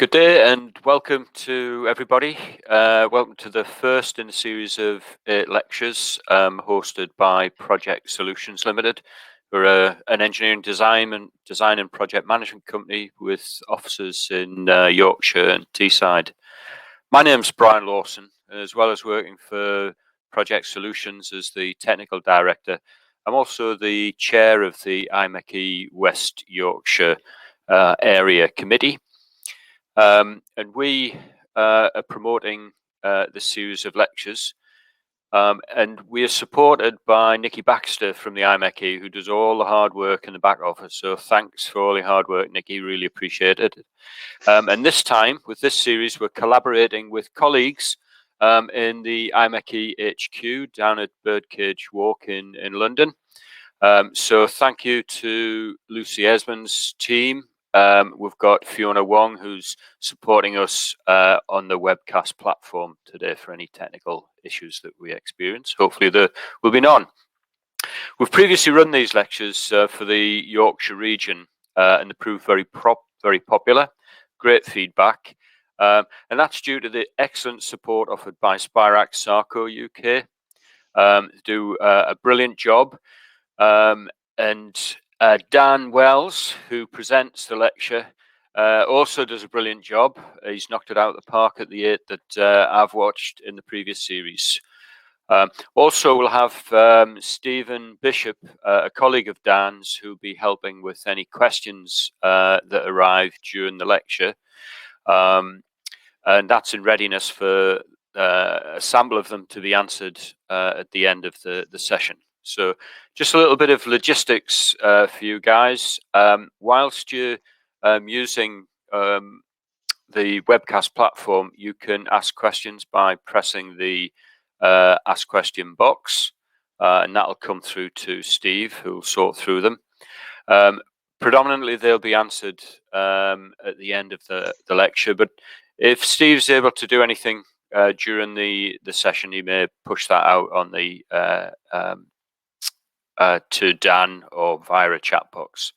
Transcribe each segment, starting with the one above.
Good day and welcome to everybody. Welcome to the first in a series of 8 lectures hosted by Projex Solutions Ltd. We're an engineering design and project management company with offices in Yorkshire and Teesside. My name's Brian Lawson, as well as working for Projex Solutions as the technical director. I'm also the chair of the IMechE West Yorkshire area committee. And we are promoting this series of lectures, and we are supported by Nikki Baxter from the IMechE, who does all the hard work in the back office. So thanks for all your hard work, Nikki, really appreciate it. And this time, with this series, we're collaborating with colleagues in the IMechE HQ down at Birdcage Walk in London. So thank you to Lucy Esmond's team. We've got Fiona Wong, who's supporting us on the webcast platform today for any technical issues that we experience. Hopefully there will be none. We've previously run these lectures for the Yorkshire region and they proved very popular, great feedback. And that's due to the excellent support offered by Spirax Sarco UK. Do a brilliant job. And Dan Wells, who presents the lecture, also does a brilliant job. He's knocked it out of the park at the 8 that I've watched in the previous series. Also, we'll have Stephen Bishop, a colleague of Dan's, who'll be helping with any questions that arrive during the lecture. And that's in readiness for a sample of them to be answered at the end of the session. So just a little bit of logistics for you guys. Whilst you're using the webcast platform, you can ask questions by pressing the ask question box, and that'll come through to Steve, who will sort through them. Predominantly, they'll be answered at the end of the lecture, but if Steve's able to do anything during the session, he may push that out on the to Dan or via a chat box.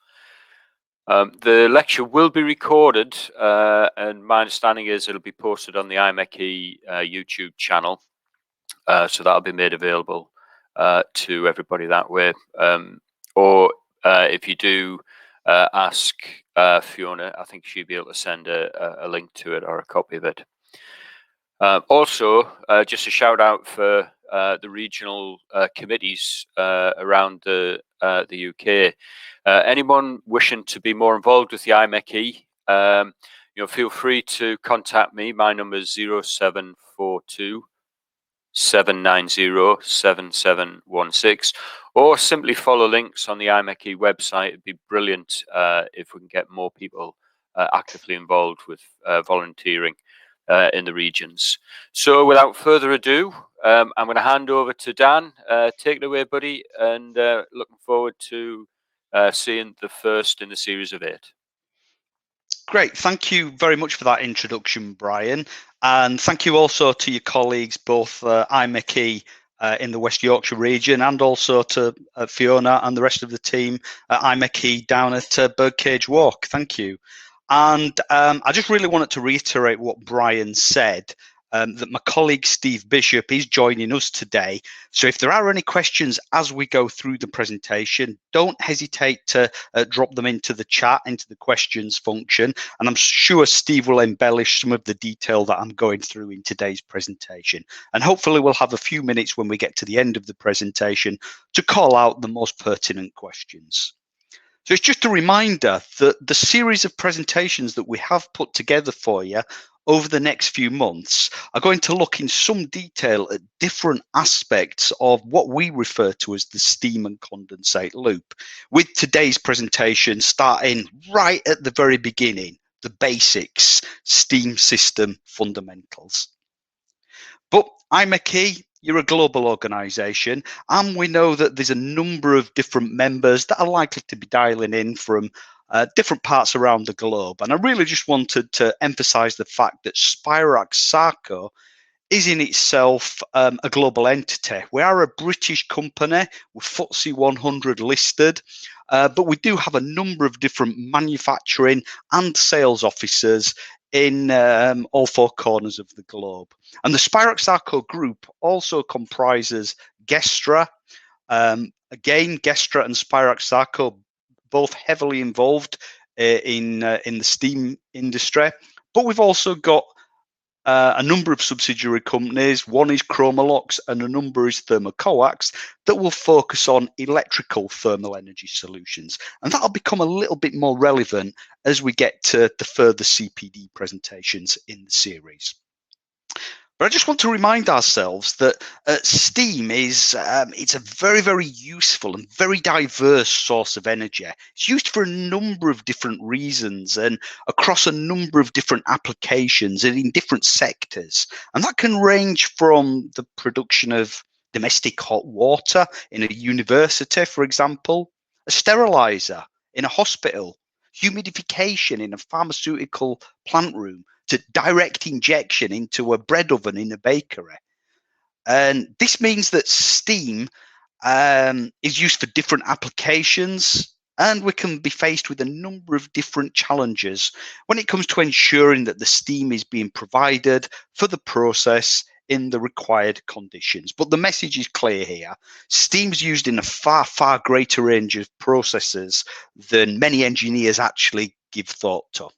The lecture will be recorded, and my understanding is it'll be posted on the IMechE YouTube channel, so that'll be made available to everybody that way. Or if you do ask Fiona, I think she'll be able to send a link to it or a copy of it. Also, just a shout out for the regional committees around the UK. Anyone wishing to be more involved with the IMechE, feel free to contact me. My number is 0742 790 7716, or simply follow links on the IMechE website. It'd be brilliant if we can get more people actively involved with volunteering in the regions. So without further ado, I'm going to hand over to Dan. Take it away, buddy, and looking forward to seeing the first in the series of 8. Great, thank you very much for that introduction, Brian, and thank you also to your colleagues, both IMechE in the West Yorkshire region, and also to Fiona and the rest of the team at IMechE down at Birdcage Walk. Thank you. And I just really wanted to reiterate what Brian said, that my colleague Steve Bishop is joining us today. So if there are any questions as we go through the presentation, don't hesitate to drop them into the chat, into the questions function. And I'm sure Steve will embellish some of the detail that I'm going through in today's presentation. And hopefully we'll have a few minutes when we get to the end of the presentation to call out the most pertinent questions. So it's just a reminder that the series of presentations that we have put together for you over the next few months are going to look in some detail at different aspects of what we refer to as the steam and condensate loop, with today's presentation starting right at the very beginning, the basics, steam system fundamentals. But IMechE, you're a global organisation, and we know that there's a number of different members that are likely to be dialing in from different parts around the globe. And I really just wanted to emphasise the fact that Spirax Sarco is in itself a global entity. We are a British company, we're FTSE 100 listed, but we do have a number of different manufacturing and sales officers in all four corners of the globe. And the Spirax Sarco group also comprises Gestra. Again, Gestra and Spirax Sarco both heavily involved in the steam industry, but we've also got a number of subsidiary companies. One is Chromalox and a number is Thermocoax that will focus on electrical thermal energy solutions. And that'll become a little bit more relevant as we get to the further CPD presentations in the series. But I just want to remind ourselves that steam is it's a very, very useful and very diverse source of energy. It's used for a number of different reasons and across a number of different applications and in different sectors. And that can range from the production of domestic hot water in a university, for example, a sterilizer in a hospital, humidification in a pharmaceutical plant room, to direct injection into a bread oven in a bakery. And this means that steam is used for different applications, and we can be faced with a number of different challenges when it comes to ensuring that the steam is being provided for the process in the required conditions. But the message is clear here. Steam is used in a far, far greater range of processes than many engineers actually give thought to.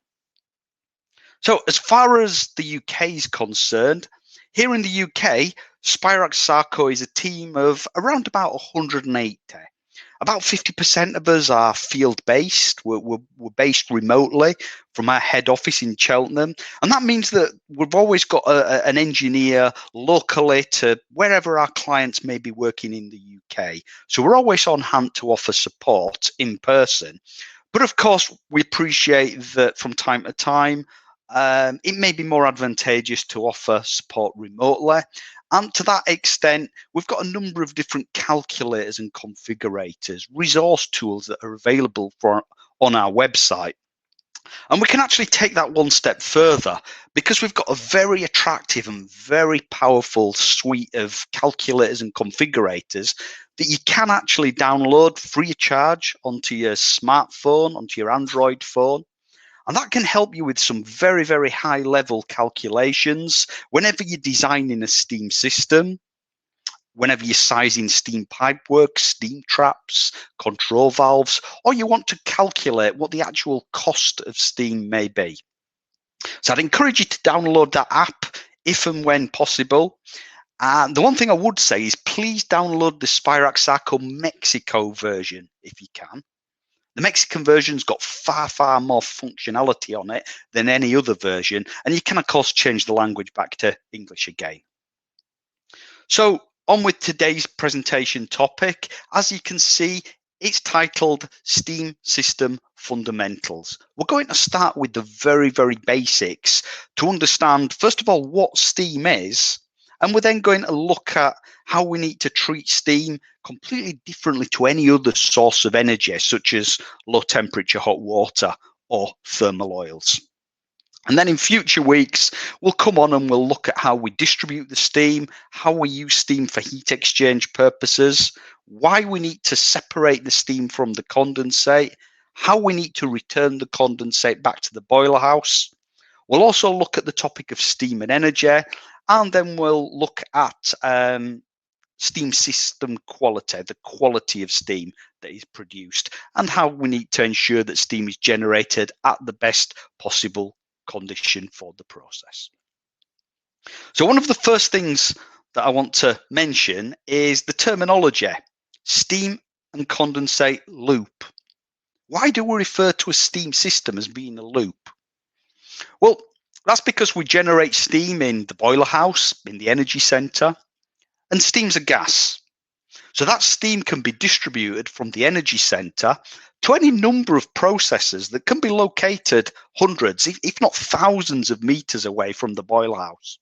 So as far as the UK is concerned, here in the UK, Spirax Sarco is a team of around about 180. About 50% of us are field-based. We're based remotely from our head office in Cheltenham. And that means that we've always got an engineer locally to wherever our clients may be working in the UK. So we're always on hand to offer support in person. But of course, we appreciate that from time to time, it may be more advantageous to offer support remotely. And to that extent, we've got a number of different calculators and configurators, resource tools that are available on our website. And we can actually take that one step further because we've got a very attractive and very powerful suite of calculators and configurators that you can actually download free of charge onto your smartphone, onto your Android phone. And that can help you with some very, very high level calculations whenever you're designing a steam system, whenever you're sizing steam pipework, steam traps, control valves, or you want to calculate what the actual cost of steam may be. So I'd encourage you to download that app if and when possible. And the one thing I would say is please download the Spirax Sarco Mexico version if you can. The Mexican version's got far, far more functionality on it than any other version. And you can, of course, change the language back to English again. So on with today's presentation topic. As you can see, it's titled Steam System Fundamentals. We're going to start with the very, very basics to understand, first of all, what steam is. And we're then going to look at how we need to treat steam completely differently to any other source of energy, such as low temperature hot water or thermal oils. And then in future weeks, we'll come on and we'll look at how we distribute the steam, how we use steam for heat exchange purposes, why we need to separate the steam from the condensate, how we need to return the condensate back to the boiler house. We'll also look at the topic of steam and energy, and then we'll look at steam system quality, the quality of steam that is produced, and how we need to ensure that steam is generated at the best possible condition for the process. So one of the first things that I want to mention is the terminology, steam and condensate loop. Why do we refer to a steam system as being a loop? Well, that's because we generate steam in the boiler house, in the energy center, and steam's a gas. So that steam can be distributed from the energy center to any number of processes that can be located hundreds, if not thousands of meters away from the boiler house.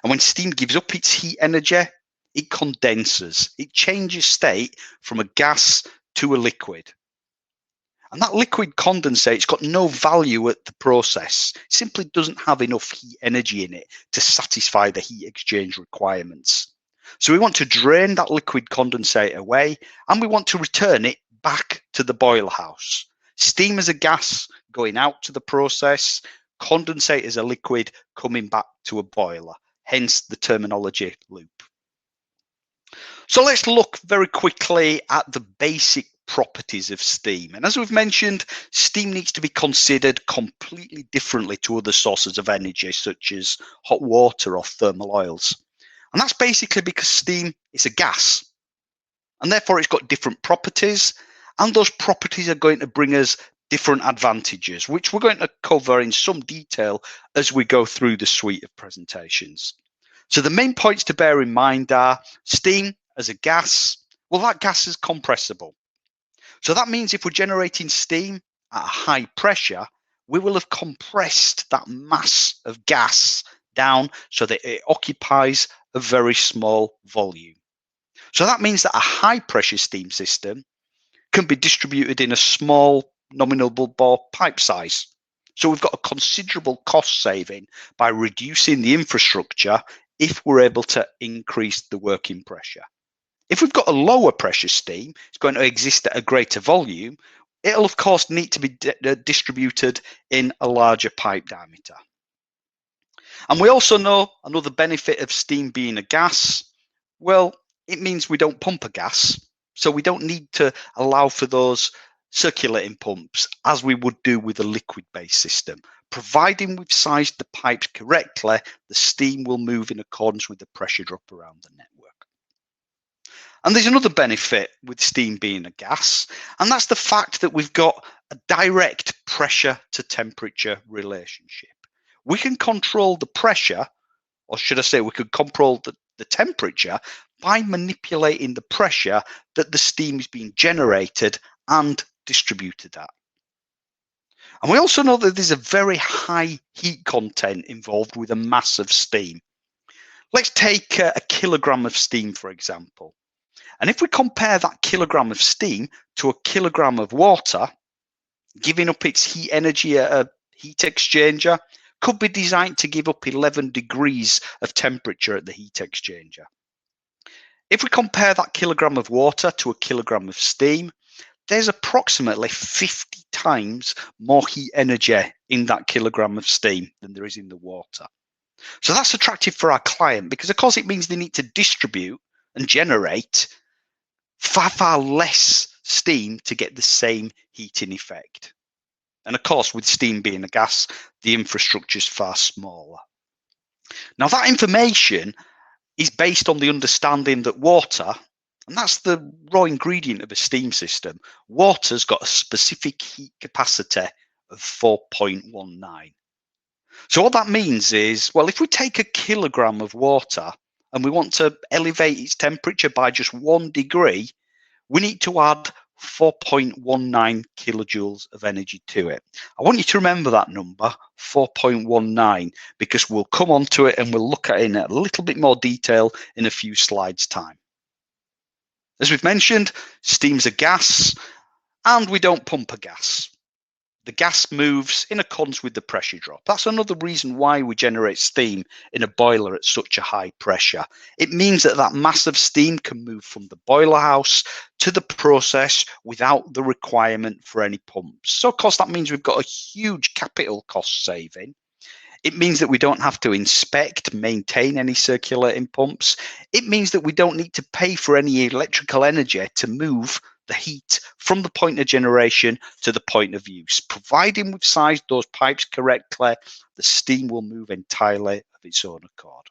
And when steam gives up its heat energy, it condenses. It changes state from a gas to a liquid. And that liquid condensate's got no value at the process. It simply doesn't have enough heat energy in it to satisfy the heat exchange requirements. So we want to drain that liquid condensate away, and we want to return it back to the boiler house. Steam as a gas going out to the process, condensate as a liquid coming back to a boiler, hence the terminology loop. So let's look very quickly at the basic properties of steam. And as we've mentioned, steam needs to be considered completely differently to other sources of energy, such as hot water or thermal oils. And that's basically because steam is a gas, and therefore it's got different properties, and those properties are going to bring us different advantages, which we're going to cover in some detail as we go through the suite of presentations. So the main points to bear in mind are steam as a gas. Well, that gas is compressible. So that means if we're generating steam at a high pressure, we will have compressed that mass of gas down so that it occupies a very small volume. So that means that a high pressure steam system can be distributed in a small nominal bore pipe size. So we've got a considerable cost saving by reducing the infrastructure if we're able to increase the working pressure. If we've got a lower pressure steam, it's going to exist at a greater volume. It'll of course need to be distributed in a larger pipe diameter. And we also know another benefit of steam being a gas. Well, it means we don't pump a gas, so we don't need to allow for those circulating pumps as we would do with a liquid-based system. Providing we've sized the pipes correctly, the steam will move in accordance with the pressure drop around the network. And there's another benefit with steam being a gas, and that's the fact that we've got a direct pressure to temperature relationship. We can control the pressure, or should I say we could control the temperature by manipulating the pressure that the steam is being generated and distributed at. And we also know that there's a very high heat content involved with a mass of steam. Let's take a kilogram of steam, for example. And if we compare that kilogram of steam to a kilogram of water, giving up its heat energy at a heat exchanger could be designed to give up 11 degrees of temperature at the heat exchanger. If we compare that kilogram of water to a kilogram of steam, there's approximately 50 times more heat energy in that kilogram of steam than there is in the water. So that's attractive for our client because, of course, it means they need to distribute and generate far less steam to get the same heating effect. And of course, with steam being a gas, the infrastructure is far smaller. Now, that information is based on the understanding that water, and that's the raw ingredient of a steam system, water's got a specific heat capacity of 4.19. So what that means is, well, if we take a kilogram of water and we want to elevate its temperature by just 1 degree, we need to add 4.19 kilojoules of energy to it. I want you to remember that number, 4.19, because we'll come on to it and we'll look at it in a little bit more detail in a few slides' time. As we've mentioned, steam's a gas, and we don't pump a gas. The gas moves in accordance with the pressure drop. That's another reason why we generate steam in a boiler at such a high pressure. It means that that mass of steam can move from the boiler house to the process without the requirement for any pumps. So of course that means we've got a huge capital cost saving. It means that we don't have to inspect, maintain any circulating pumps. It means that we don't need to pay for any electrical energy to move the heat from the point of generation to the point of use. Providing we've sized those pipes correctly, the steam will move entirely of its own accord.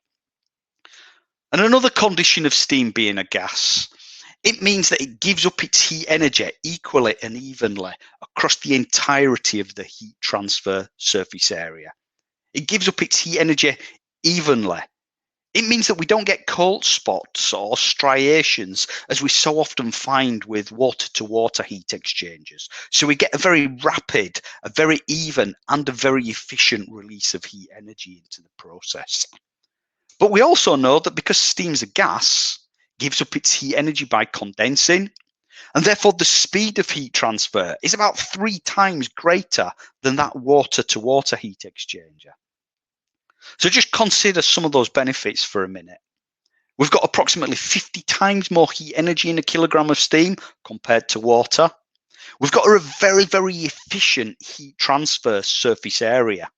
And another condition of steam being a gas, it means that it gives up its heat energy equally and evenly across the entirety of the heat transfer surface area. It gives up its heat energy evenly. It means that we don't get cold spots or striations as we so often find with water-to-water heat exchangers. So we get a very rapid, a very even, and a very efficient release of heat energy into the process. But we also know that because steam's a gas, it gives up its heat energy by condensing, and therefore the speed of heat transfer is about 3 times greater than that water-to-water heat exchanger. So just consider some of those benefits for a minute. We've got approximately 50 times more heat energy in a kilogram of steam compared to water. We've got a very efficient heat transfer surface area.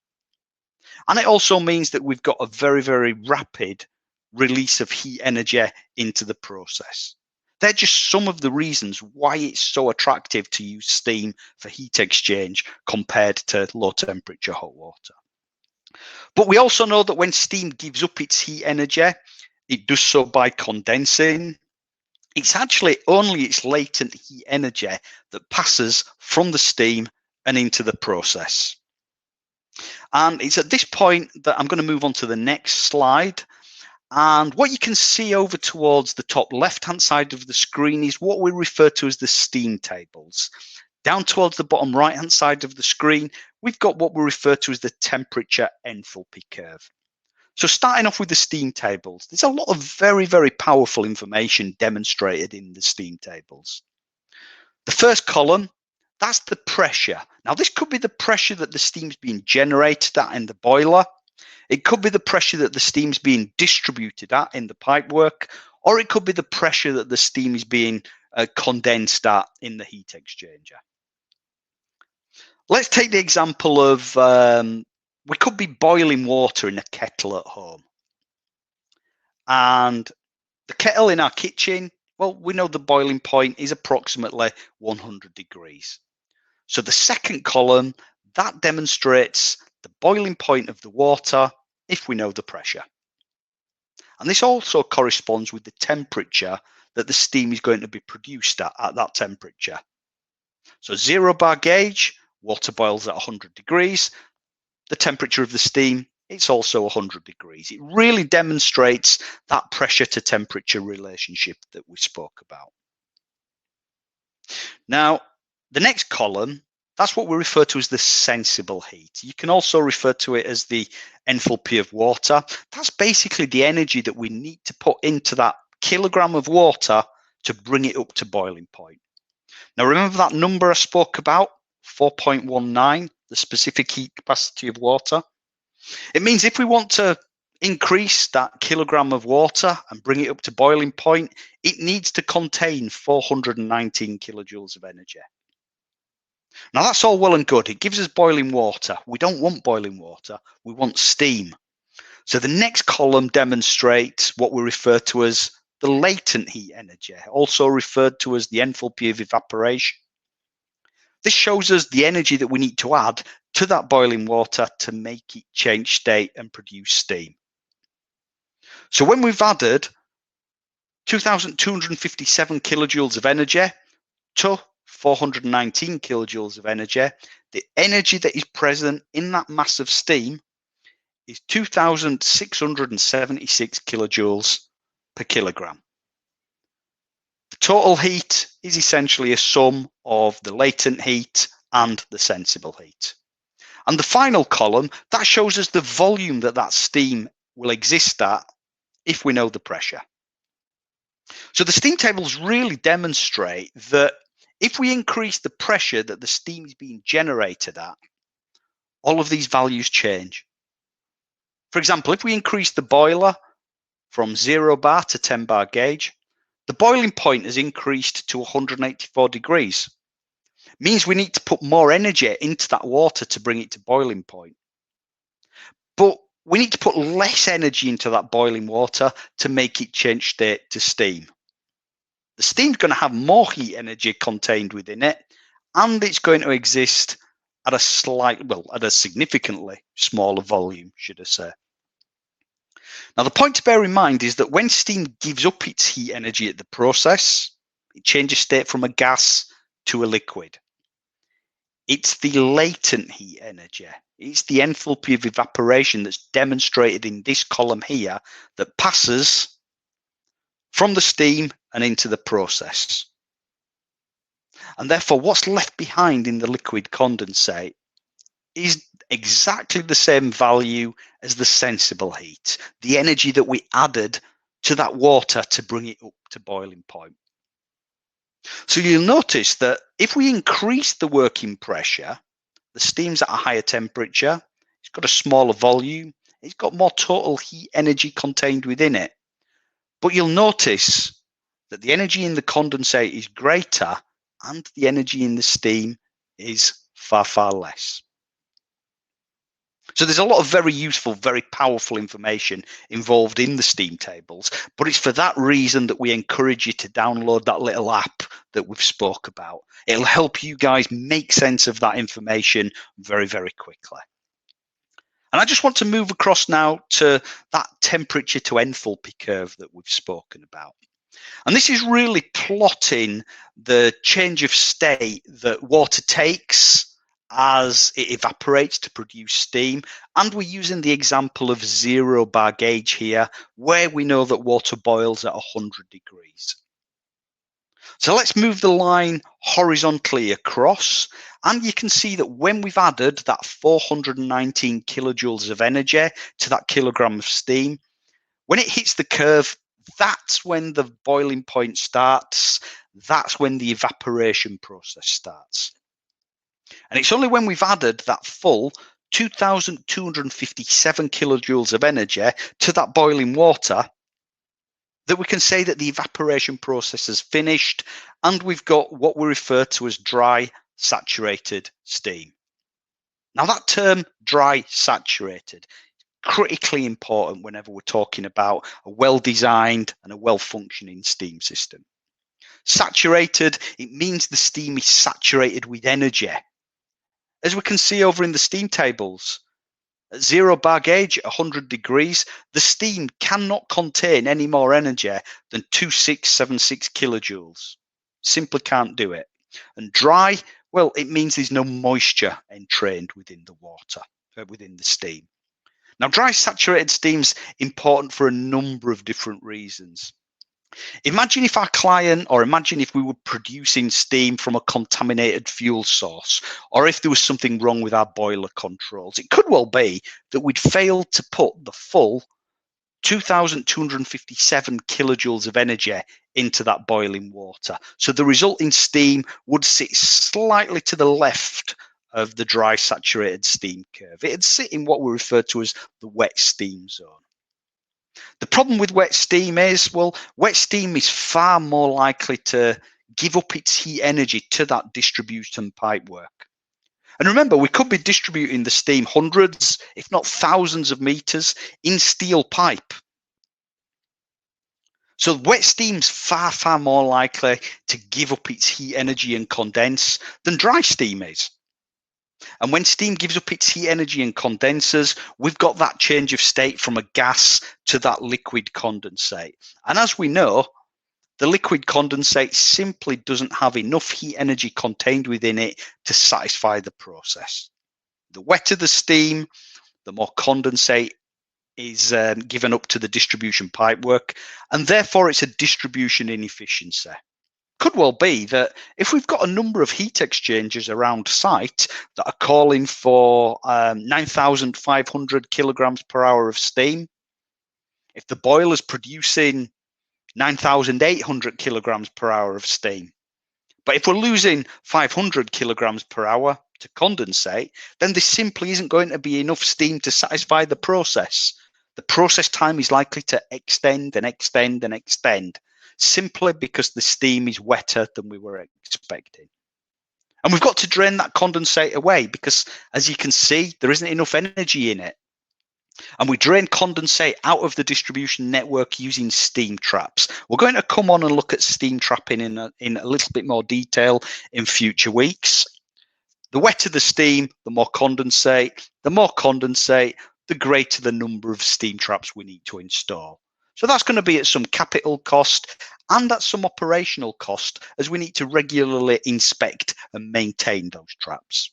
And it also means that we've got a very, very rapid release of heat energy into the process. They're just some of the reasons why it's so attractive to use steam for heat exchange compared to low temperature hot water. But we also know that when steam gives up its heat energy, it does so by condensing. It's actually only its latent heat energy that passes from the steam and into the process. And it's at this point that I'm going to move on to the next slide. And what you can see over towards the top left-hand side of the screen is what we refer to as the steam tables. Down towards the bottom right-hand side of the screen, we've got what we refer to as the temperature enthalpy curve. So starting off with the steam tables, there's a lot of very, very powerful information demonstrated in the steam tables. The first column, that's the pressure. Now, this could be the pressure that the steam's being generated at in the boiler. It could be the pressure that the steam's being distributed at in the pipework, or it could be the pressure that the steam is being condensed at in the heat exchanger. Let's take the example of we could be boiling water in a kettle at home. And the kettle in our kitchen, well, we know the boiling point is approximately 100 degrees. So the second column, that demonstrates the boiling point of the water if we know the pressure. And this also corresponds with the temperature that the steam is going to be produced at that temperature. So 0 bar gauge, water boils at 100 degrees. The temperature of the steam, it's also 100 degrees. It really demonstrates that pressure to temperature relationship that we spoke about. Now, the next column, that's what we refer to as the sensible heat. You can also refer to it as the enthalpy of water. That's basically the energy that we need to put into that kilogram of water to bring it up to boiling point. Now, remember that number I spoke about, 4.19, the specific heat capacity of water? It means if we want to increase that kilogram of water and bring it up to boiling point, it needs to contain 419 kilojoules of energy. Now, that's all well and good. It gives us boiling water. We don't want boiling water. We want steam. So the next column demonstrates what we refer to as the latent heat energy, also referred to as the enthalpy of evaporation. This shows us the energy that we need to add to that boiling water to make it change state and produce steam. So when we've added 2,257 kilojoules of energy to 419 kilojoules of energy, the energy that is present in that mass of steam is 2,676 kilojoules per kilogram. The total heat is essentially a sum of the latent heat and the sensible heat. And the final column, that shows us the volume that steam will exist at if we know the pressure. So the steam tables really demonstrate that if we increase the pressure that the steam is being generated at, all of these values change. For example, if we increase the boiler from 0 bar to 10 bar gauge, the boiling point has increased to 184 degrees. It means we need to put more energy into that water to bring it to boiling point. But we need to put less energy into that boiling water to make it change state to steam. The steam's going to have more heat energy contained within it, and it's going to exist at a significantly smaller volume, should I say. Now, the point to bear in mind is that when steam gives up its heat energy at the process, it changes state from a gas to a liquid. It's the latent heat energy. It's the enthalpy of evaporation that's demonstrated in this column here that passes from the steam and into the process. And therefore, what's left behind in the liquid condensate is exactly the same value as the sensible heat, the energy that we added to that water to bring it up to boiling point. So you'll notice that if we increase the working pressure, the steam's at a higher temperature, it's got a smaller volume, it's got more total heat energy contained within it. But you'll notice that the energy in the condensate is greater and the energy in the steam is far, far less. So there's a lot of very useful, very powerful information involved in the steam tables, but it's for that reason that we encourage you to download that little app that we've spoke about. It'll help you guys make sense of that information very, very quickly. And I just want to move across now to that temperature to enthalpy curve that we've spoken about. And this is really plotting the change of state that water takes as it evaporates to produce steam. And we're using the example of 0 bar gauge here, where we know that water boils at 100 degrees. So let's move the line horizontally across. And you can see that when we've added that 419 kilojoules of energy to that kilogram of steam, when it hits the curve, that's when the boiling point starts. That's when the evaporation process starts. And it's only when we've added that full 2,257 kilojoules of energy to that boiling water that we can say that the evaporation process has finished and we've got what we refer to as dry saturated steam. Now that term dry saturated, critically important whenever we're talking about a well-designed and a well-functioning steam system. Saturated, it means the steam is saturated with energy. As we can see over in the steam tables, at 0 bar gauge at 100 degrees, the steam cannot contain any more energy than 2676 kilojoules. Simply can't do it. And dry, well, it means there's no moisture entrained within the water, within the steam. Now, dry saturated steam's important for a number of different reasons. Imagine if our client, or imagine if we were producing steam from a contaminated fuel source, or if there was something wrong with our boiler controls. It could well be that we'd failed to put the full 2,257 kilojoules of energy into that boiling water. So the resulting steam would sit slightly to the left of the dry saturated steam curve. It'd sit in what we refer to as the wet steam zone. The problem with wet steam is, well, wet steam is far more likely to give up its heat energy to that distribution pipework. And remember, we could be distributing the steam hundreds, if not thousands of meters in steel pipe. So wet steam's far, far more likely to give up its heat energy and condense than dry steam is. And when steam gives up its heat energy and condenses, we've got that change of state from a gas to that liquid condensate. And as we know, the liquid condensate simply doesn't have enough heat energy contained within it to satisfy the process. The wetter the steam, the more condensate is given up to the distribution pipework, and therefore it's a distribution inefficiency. Could well be that if we've got a number of heat exchangers around site that are calling for 9,500 kilograms per hour of steam, if the boiler's producing 9,800 kilograms per hour of steam, but if we're losing 500 kilograms per hour to condensate, then there simply isn't going to be enough steam to satisfy the process. The process time is likely to extend and extend and extend, simply because the steam is wetter than we were expecting. And we've got to drain that condensate away because, as you can see, there isn't enough energy in it. And we drain condensate out of the distribution network using steam traps. We're going to come on and look at steam trapping in a little bit more detail in future weeks. The wetter the steam, the more condensate, the greater the number of steam traps we need to install. So that's going to be at some capital cost and at some operational cost, as we need to regularly inspect and maintain those traps.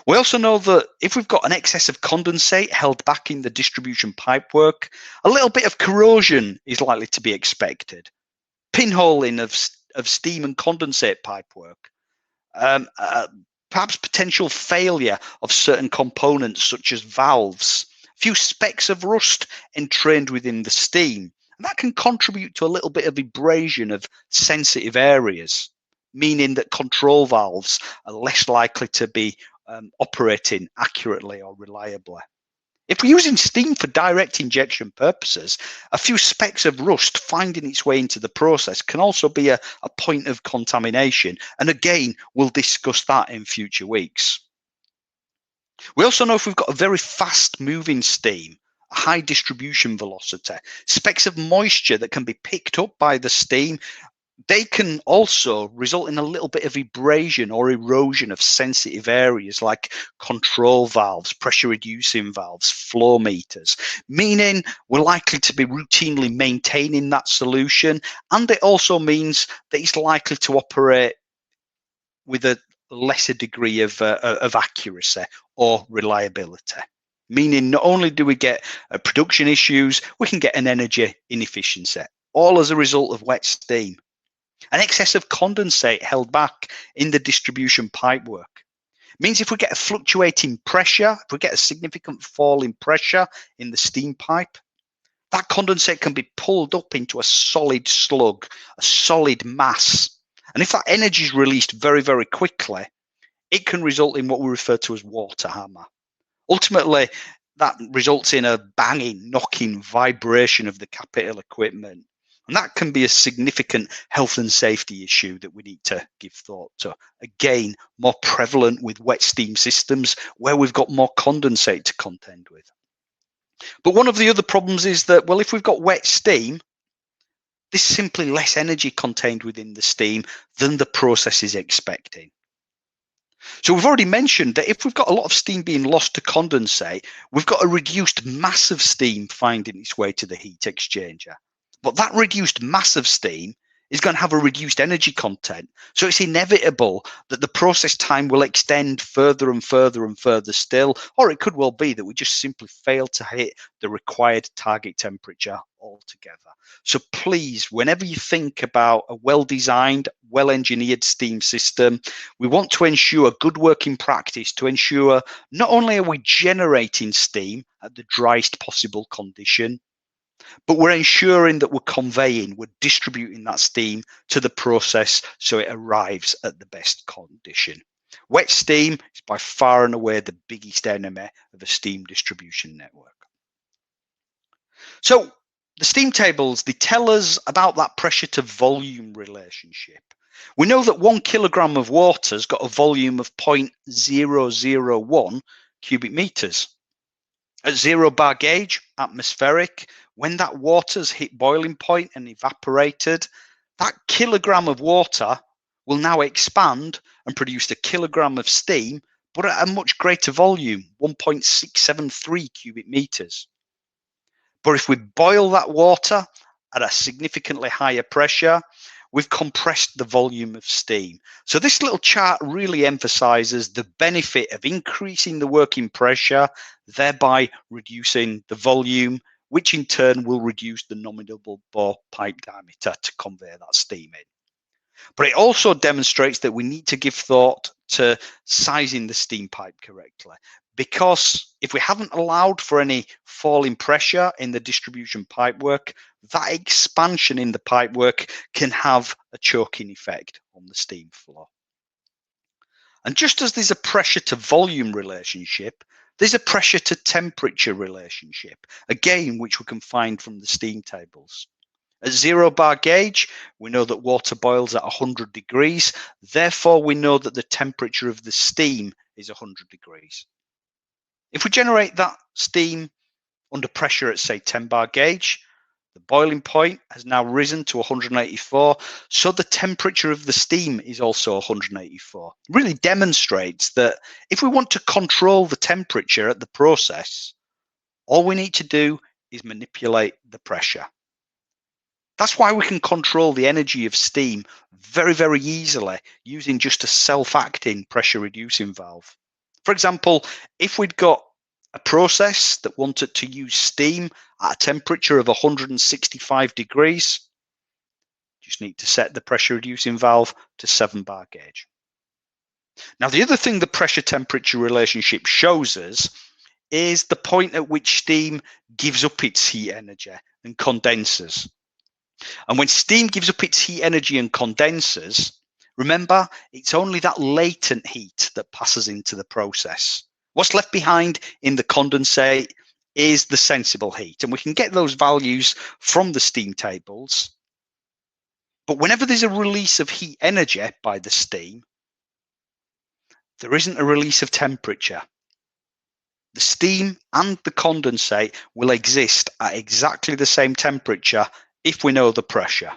We also know that if we've got an excess of condensate held back in the distribution pipework, a little bit of corrosion is likely to be expected. Pinholing of steam and condensate pipework, perhaps potential failure of certain components such as valves, a few specks of rust entrained within the steam. And that can contribute to a little bit of abrasion of sensitive areas, meaning that control valves are less likely to be operating accurately or reliably. If we're using steam for direct injection purposes, a few specks of rust finding its way into the process can also be a point of contamination. And again, we'll discuss that in future weeks. We also know if we've got a very fast moving steam, a high distribution velocity, specks of moisture that can be picked up by the steam, they can also result in a little bit of abrasion or erosion of sensitive areas like control valves, pressure reducing valves, flow meters, meaning we're likely to be routinely maintaining that solution. And it also means that it's likely to operate with a lesser degree of accuracy or reliability. Meaning not only do we get production issues, we can get an energy inefficiency, all as a result of wet steam. An excess of condensate held back in the distribution pipework means if we get a fluctuating pressure, if we get a significant fall in pressure in the steam pipe, that condensate can be pulled up into a solid slug, a solid mass. And if that energy is released very, very quickly, it can result in what we refer to as water hammer. Ultimately, that results in a banging, knocking vibration of the capital equipment. And that can be a significant health and safety issue that we need to give thought to. Again, more prevalent with wet steam systems where we've got more condensate to contend with. But one of the other problems is that, well, if we've got wet steam, there's simply less energy contained within the steam than the process is expecting. So we've already mentioned that if we've got a lot of steam being lost to condensate, we've got a reduced mass of steam finding its way to the heat exchanger. But that reduced mass of steam is going to have a reduced energy content. So it's inevitable that the process time will extend further and further and further still, or it could well be that we just simply fail to hit the required target temperature altogether. So please, whenever you think about a well-designed, well-engineered steam system, we want to ensure good working practice to ensure not only are we generating steam at the driest possible condition, but we're ensuring that we're conveying, we're distributing that steam to the process so it arrives at the best condition. Wet steam is by far and away the biggest enemy of a steam distribution network. So the steam tables, they tell us about that pressure to volume relationship. We know that 1 kilogram of water's got a volume of 0.001 cubic meters. At 0 bar gauge, atmospheric, when that water's hit boiling point and evaporated, that kilogram of water will now expand and produce a kilogram of steam, but at a much greater volume, 1.673 cubic meters. But if we boil that water at a significantly higher pressure, we've compressed the volume of steam. So this little chart really emphasizes the benefit of increasing the working pressure, thereby reducing the volume, which in turn will reduce the nominal bore pipe diameter to convey that steam in. But it also demonstrates that we need to give thought to sizing the steam pipe correctly. Because if we haven't allowed for any fall in pressure in the distribution pipework, that expansion in the pipework can have a choking effect on the steam flow. And just as there's a pressure to volume relationship, there's a pressure to temperature relationship, again, which we can find from the steam tables. At 0 bar gauge, we know that water boils at 100 degrees. Therefore, we know that the temperature of the steam is 100 degrees. If we generate that steam under pressure at, say, 10 bar gauge, the boiling point has now risen to 184. So the temperature of the steam is also 184. It really demonstrates that if we want to control the temperature at the process, all we need to do is manipulate the pressure. That's why we can control the energy of steam very, very easily using just a self-acting pressure reducing valve. For example, if we'd got a process that wanted to use steam at a temperature of 165 degrees, just need to set the pressure reducing valve to 7 bar gauge. Now, the other thing the pressure temperature relationship shows us is the point at which steam gives up its heat energy and condenses. And when steam gives up its heat energy and condenses, remember, it's only that latent heat that passes into the process. What's left behind in the condensate is the sensible heat. And we can get those values from the steam tables. But whenever there's a release of heat energy by the steam, there isn't a release of temperature. the steam and the condensate will exist at exactly the same temperature if we know the pressure.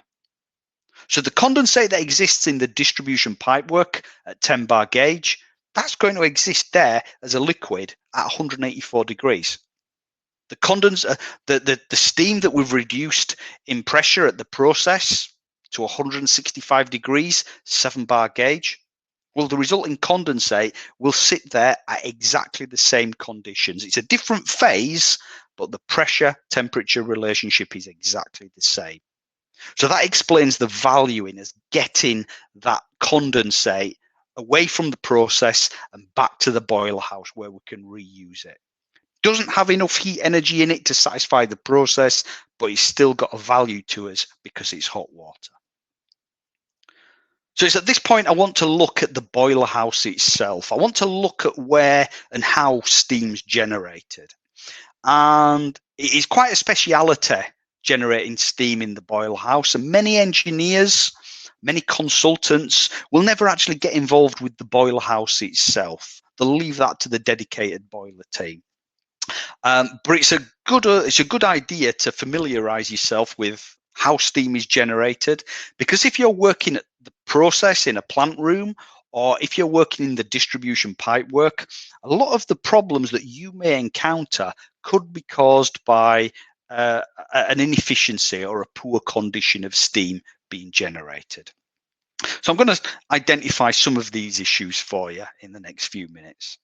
So the condensate that exists in the distribution pipework at 10 bar gauge, that's going to exist there as a liquid at 184 degrees. The steam that we've reduced in pressure at the process to 165 degrees, 7 bar gauge, well, the resulting condensate will sit there at exactly the same conditions. It's a different phase, but the pressure temperature relationship is exactly the same. So that explains the value in us getting that condensate away from the process and back to the boiler house where we can reuse it. Doesn't have enough heat energy in it to satisfy the process, but it's still got a value to us because it's hot water. So it's at this point I want to look at the boiler house itself. I want to look at where and how steam's generated. And it is quite a speciality generating steam in the boiler house, and many engineers, many consultants will never actually get involved with the boiler house itself. They'll leave that to the dedicated boiler team. But it's a good idea to familiarize yourself with how steam is generated, because if you're working at the process in a plant room, or if you're working in the distribution pipework, a lot of the problems that you may encounter could be caused by an inefficiency or a poor condition of steam being generated. So I'm going to identify some of these issues for you in the next few minutes.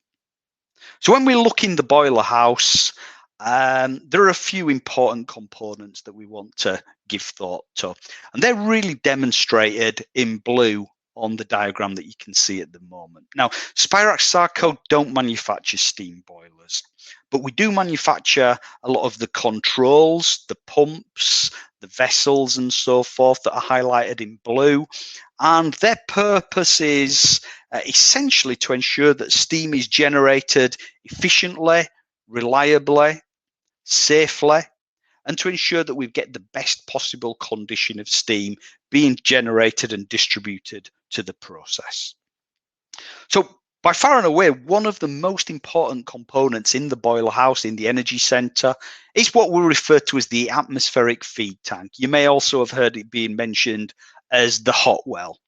So when we look in the boiler house, there are a few important components that we want to give thought to, and they're really demonstrated in blue on the diagram that you can see at the moment. Now, Spirax Sarco don't manufacture steam boilers, but we do manufacture a lot of the controls, the pumps, the vessels and so forth that are highlighted in blue, and their purpose is essentially to ensure that steam is generated efficiently, reliably, safely, and to ensure that we get the best possible condition of steam being generated and distributed to the process. So by far and away, one of the most important components in the boiler house, in the energy center, is what we refer to as the atmospheric feed tank. You may also have heard it being mentioned as the hot well.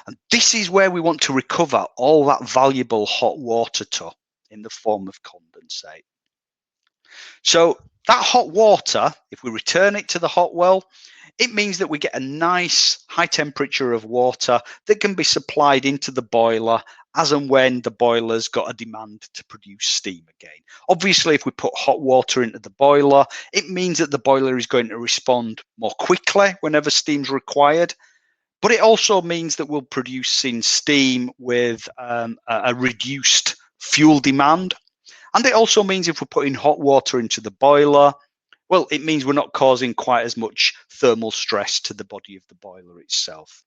And this is where we want to recover all that valuable hot water to in the form of condensate. So that hot water, if we return it to the hot well, it means that we get a nice high temperature of water that can be supplied into the boiler as and when the boiler's got a demand to produce steam again. Obviously, if we put hot water into the boiler, it means that the boiler is going to respond more quickly whenever steam's required. But it also means that we'll produce steam with a reduced fuel demand. And it also means if we're putting hot water into the boiler, well, it means we're not causing quite as much thermal stress to the body of the boiler itself.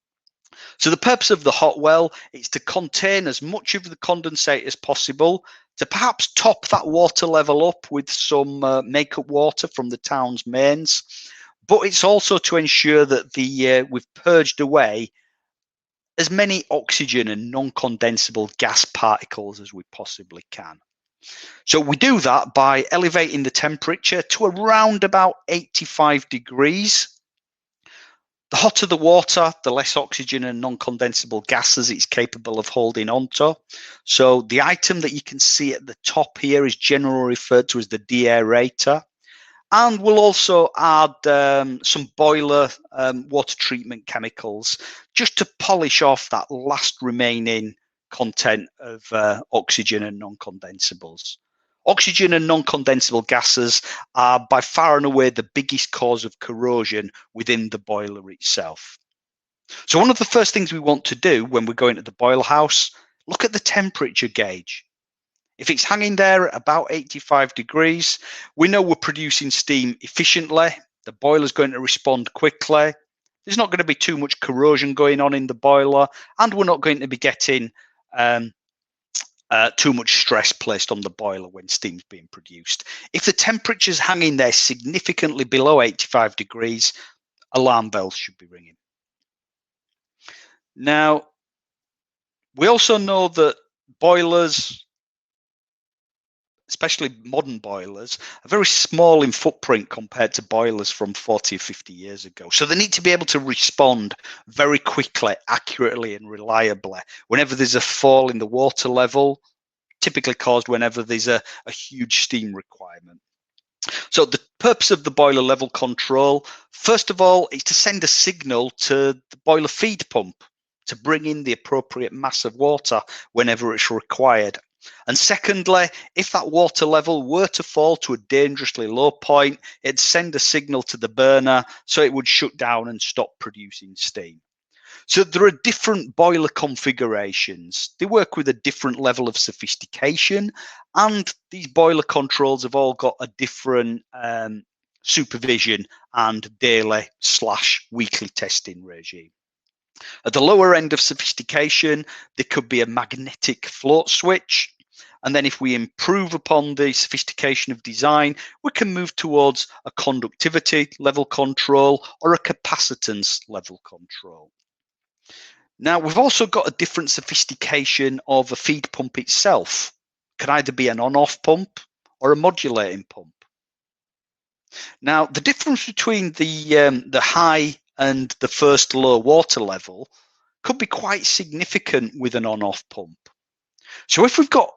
So the purpose of the hot well is to contain as much of the condensate as possible, to perhaps top that water level up with some makeup water from the town's mains. But it's also to ensure that we've purged away as many oxygen and non-condensable gas particles as we possibly can. So we do that by elevating the temperature to around about 85 degrees. The hotter the water, the less oxygen and non-condensable gases it's capable of holding onto. So the item that you can see at the top here is generally referred to as the deaerator. And we'll also add some boiler water treatment chemicals just to polish off that last remaining content of oxygen and non-condensables. Oxygen and non-condensable gases are by far and away the biggest cause of corrosion within the boiler itself. So one of the first things we want to do when we're going to the boiler house, look at the temperature gauge. If it's hanging there at about 85 degrees, we know we're producing steam efficiently. The boiler's going to respond quickly. There's not going to be too much corrosion going on in the boiler, and we're not going to be getting too much stress placed on the boiler when steam's being produced. If the temperature's hanging there significantly below 85 degrees, alarm bells should be ringing. Now, we also know that boilers especially modern boilers, are very small in footprint compared to boilers from 40 or 50 years ago. So they need to be able to respond very quickly, accurately, and reliably whenever there's a fall in the water level, typically caused whenever there's a huge steam requirement. So the purpose of the boiler level control, first of all, is to send a signal to the boiler feed pump to bring in the appropriate mass of water whenever it's required. And secondly, if that water level were to fall to a dangerously low point, it'd send a signal to the burner so it would shut down and stop producing steam. So there are different boiler configurations. They work with a different level of sophistication, and these boiler controls have all got a different supervision and daily/weekly testing regime. At the lower end of sophistication, there could be a magnetic float switch. And then if we improve upon the sophistication of design, we can move towards a conductivity level control or a capacitance level control. Now, we've also got a different sophistication of a feed pump itself. It could either be an on-off pump or a modulating pump. Now, the difference between the high and the first low water level could be quite significant with an on-off pump. So if we've got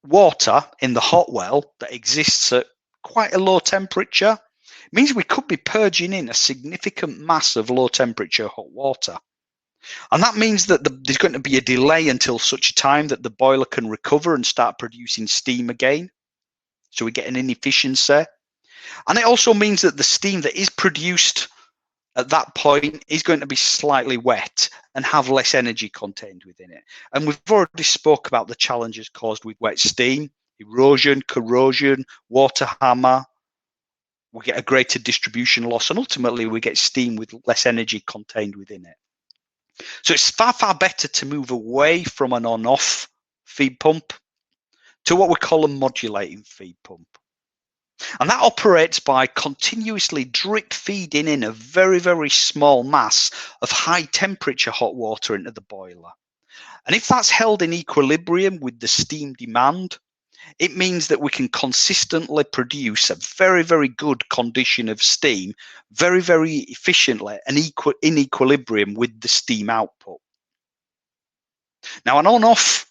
water in the hot well that exists at quite a low temperature, it means we could be purging in a significant mass of low temperature hot water. And that means that there's going to be a delay until such a time that the boiler can recover and start producing steam again. So we get an inefficiency. And it also means that the steam that is produced at that point is going to be slightly wet and have less energy contained within it. And we've already spoke about the challenges caused with wet steam, erosion, corrosion, water hammer. We get a greater distribution loss, and ultimately we get steam with less energy contained within it. So it's far, far better to move away from an on-off feed pump to what we call a modulating feed pump. And that operates by continuously drip feeding in a very, very small mass of high temperature hot water into the boiler. And if that's held in equilibrium with the steam demand, it means that we can consistently produce a very, very good condition of steam very, very efficiently and in equilibrium with the steam output. Now, an on-off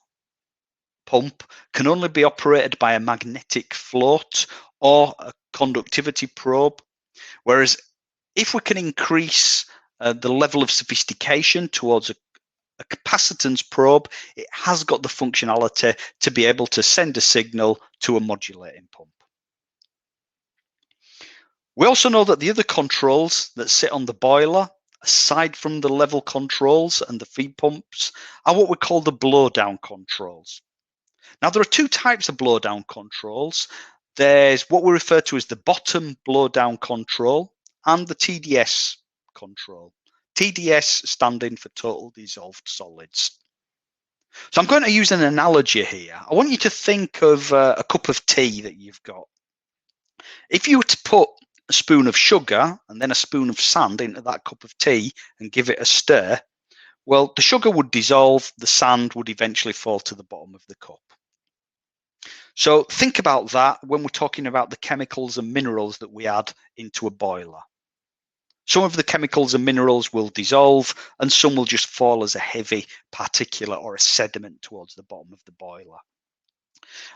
pump can only be operated by a magnetic float or a conductivity probe, whereas if we can increase the level of sophistication towards a capacitance probe, it has got the functionality to be able to send a signal to a modulating pump. We also know that the other controls that sit on the boiler, aside from the level controls and the feed pumps, are what we call the blowdown controls. Now, there are two types of blowdown controls. There's what we refer to as the bottom blowdown control and the TDS control. TDS standing for total dissolved solids. So I'm going to use an analogy here. I want you to think of a cup of tea that you've got. If you were to put a spoon of sugar and then a spoon of sand into that cup of tea and give it a stir, well, the sugar would dissolve, the sand would eventually fall to the bottom of the cup. So think about that when we're talking about the chemicals and minerals that we add into a boiler. Some of the chemicals and minerals will dissolve, and some will just fall as a heavy particulate or a sediment towards the bottom of the boiler.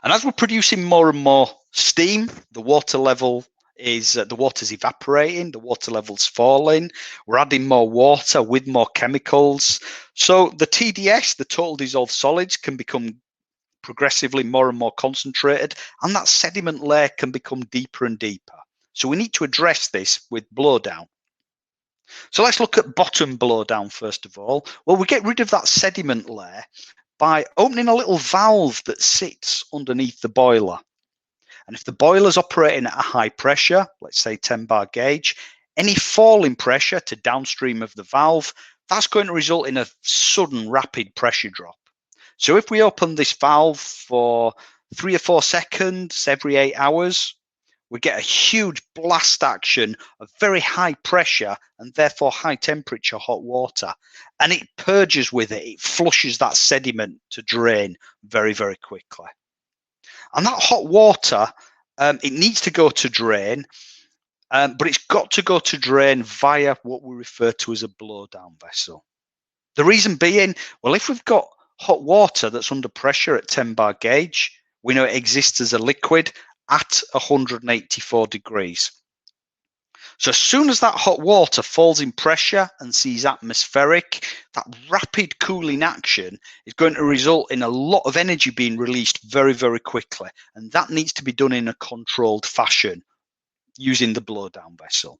And as we're producing more and more steam, the water level is the water's evaporating, the water level's falling. We're adding more water with more chemicals. So the TDS, the total dissolved solids, can become progressively more and more concentrated, and that sediment layer can become deeper and deeper. So we need to address this with blowdown. So let's look at bottom blowdown first of all. Well, we get rid of that sediment layer by opening a little valve that sits underneath the boiler. And if the boiler's operating at a high pressure, let's say 10 bar gauge, any fall in pressure to downstream of the valve, that's going to result in a sudden rapid pressure drop. So if we open this valve for 3 or 4 seconds every 8 hours, we get a huge blast action of very high pressure and therefore high temperature hot water. And it purges with it, it flushes that sediment to drain very, very quickly. And that hot water, it needs to go to drain, but it's got to go to drain via what we refer to as a blowdown vessel. The reason being, well, if we've got hot water that's under pressure at 10 bar gauge, we know it exists as a liquid at 184 degrees. So as soon as that hot water falls in pressure and sees atmospheric, that rapid cooling action is going to result in a lot of energy being released very, very quickly. And that needs to be done in a controlled fashion using the blowdown vessel.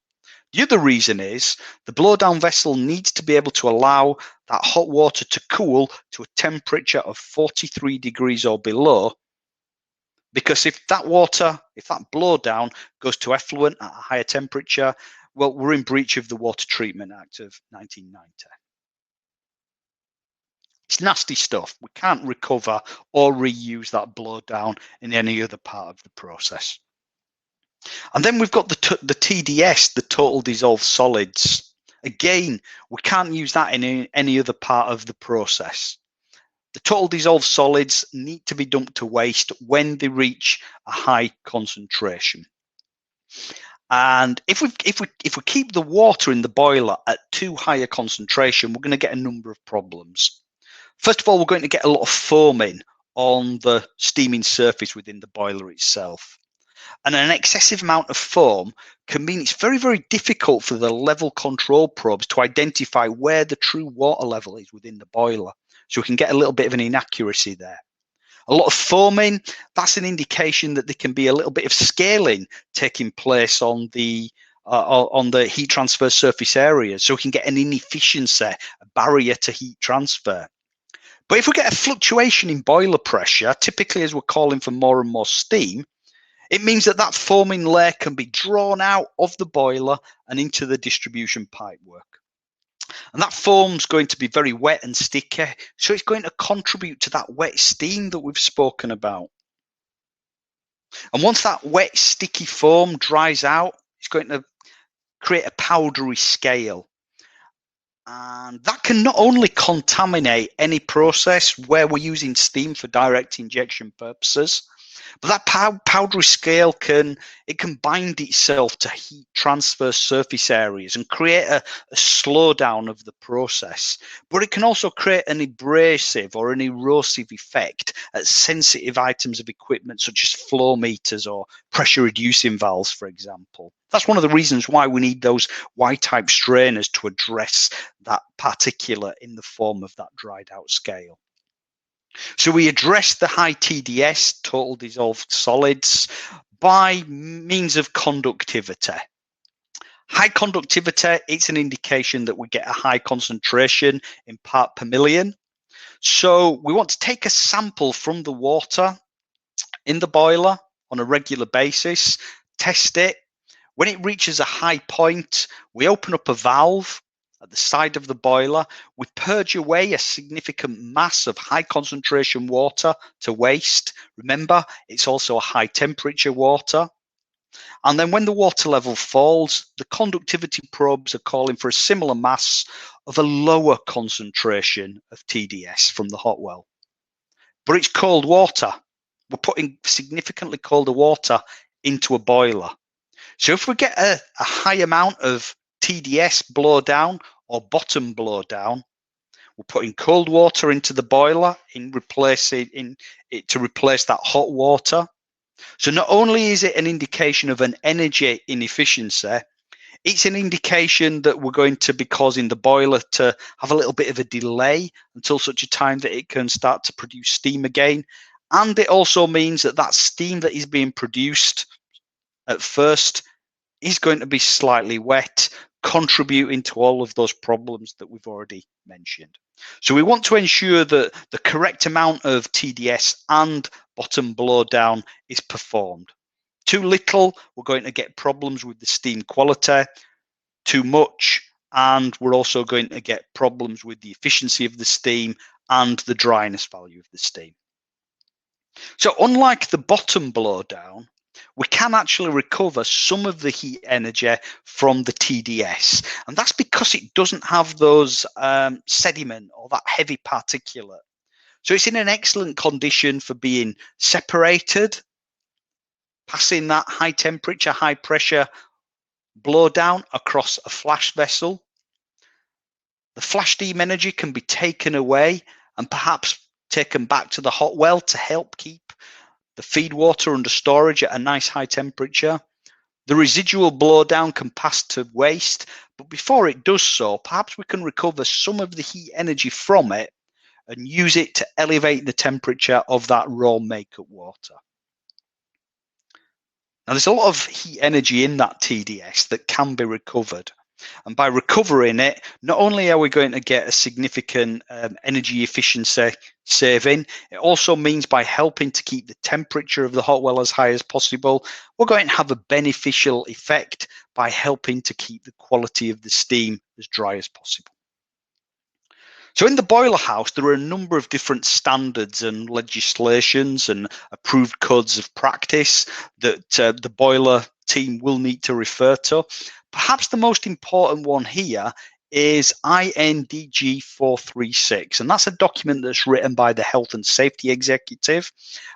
The other reason is the blowdown vessel needs to be able to allow that hot water to cool to a temperature of 43 degrees or below. Because if that blowdown goes to effluent at a higher temperature, well, we're in breach of the Water Treatment Act of 1990. It's nasty stuff. We can't recover or reuse that blowdown in any other part of the process. And then we've got the TDS, the total dissolved solids. Again, we can't use that in any other part of the process. The total dissolved solids need to be dumped to waste when they reach a high concentration. And if we keep the water in the boiler at too high a concentration, we're going to get a number of problems. First of all, we're going to get a lot of foaming on the steaming surface within the boiler itself. And an excessive amount of foam can mean it's very, very difficult for the level control probes to identify where the true water level is within the boiler. So we can get a little bit of an inaccuracy there. A lot of foaming, that's an indication that there can be a little bit of scaling taking place on the heat transfer surface areas. So we can get an inefficiency, a barrier to heat transfer. But if we get a fluctuation in boiler pressure, typically as we're calling for more and more steam, it means that that foaming layer can be drawn out of the boiler and into the distribution pipework. And that foam's going to be very wet and sticky, so it's going to contribute to that wet steam that we've spoken about. And once that wet, sticky foam dries out, it's going to create a powdery scale. And that can not only contaminate any process where we're using steam for direct injection purposes, but that powdery scale can bind itself to heat transfer surface areas and create a slowdown of the process. But it can also create an abrasive or an erosive effect at sensitive items of equipment such as flow meters or pressure reducing valves, for example. That's one of the reasons why we need those Y-type strainers to address that particulate in the form of that dried out scale. So we address the high TDS, total dissolved solids, by means of conductivity. High conductivity, it's an indication that we get a high concentration in part per million. So we want to take a sample from the water in the boiler on a regular basis, test it. When it reaches a high point, we open up a valve at the side of the boiler, we purge away a significant mass of high concentration water to waste. Remember, it's also a high temperature water. And then when the water level falls, the conductivity probes are calling for a similar mass of a lower concentration of TDS from the hot well. But it's cold water. We're putting significantly colder water into a boiler. So if we get a high amount of TDS blowdown or bottom blowdown, we're putting cold water into the boiler to replace that hot water. So not only is it an indication of an energy inefficiency, it's an indication that we're going to be causing the boiler to have a little bit of a delay until such a time that it can start to produce steam again. And it also means that that steam that is being produced at first is going to be slightly wet, contributing to all of those problems that we've already mentioned. So we want to ensure that the correct amount of TDS and bottom blowdown is performed. Too little, we're going to get problems with the steam quality. Too much, and we're also going to get problems with the efficiency of the steam and the dryness value of the steam. So unlike the bottom blowdown, we can actually recover some of the heat energy from the TDS. And that's because it doesn't have those sediment or that heavy particulate. So it's in an excellent condition for being separated, passing that high temperature, high pressure blowdown across a flash vessel. The flash steam energy can be taken away and perhaps taken back to the hot well to help keep the feed water under storage at a nice high temperature. The residual blowdown can pass to waste, but before it does so, perhaps we can recover some of the heat energy from it and use it to elevate the temperature of that raw makeup water. Now, there's a lot of heat energy in that TDS that can be recovered. And by recovering it, not only are we going to get a significant energy efficiency saving, it also means by helping to keep the temperature of the hot well as high as possible, we're going to have a beneficial effect by helping to keep the quality of the steam as dry as possible. So in the boiler house, there are a number of different standards and legislations and approved codes of practice that the boiler team will need to refer to. Perhaps the most important one here is INDG 436, and that's a document that's written by the Health and Safety Executive.